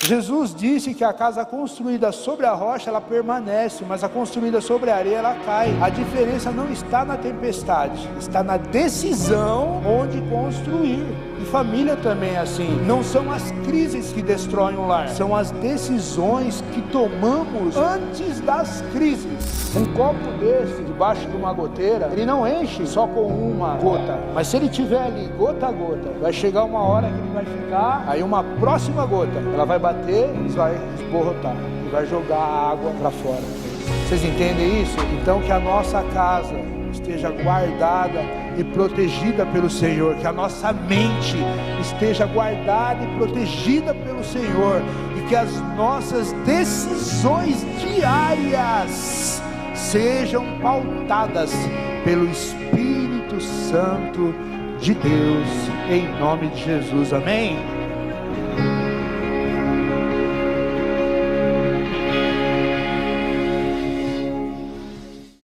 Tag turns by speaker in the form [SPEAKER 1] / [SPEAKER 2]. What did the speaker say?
[SPEAKER 1] Jesus disse que a casa construída sobre a rocha, ela permanece, mas a construída sobre a areia, ela cai. A diferença não está na tempestade, está na decisão onde construir. E família também é assim. Não são as crises que destroem o lar, são as decisões que tomamos antes das crises. Um copo desse, debaixo de uma goteira, ele não enche só com uma gota, mas se ele tiver ali, gota a gota, vai chegar uma hora que ele vai ficar, aí uma próxima gota, ela vai bater e vai esborrotar, e vai jogar a água para fora. Vocês entendem isso? Então que a nossa casa esteja guardada e protegida pelo Senhor, que a nossa mente esteja guardada e protegida pelo Senhor, e que as nossas decisões diárias sejam pautadas pelo Espírito Santo de Deus, em nome de Jesus, amém?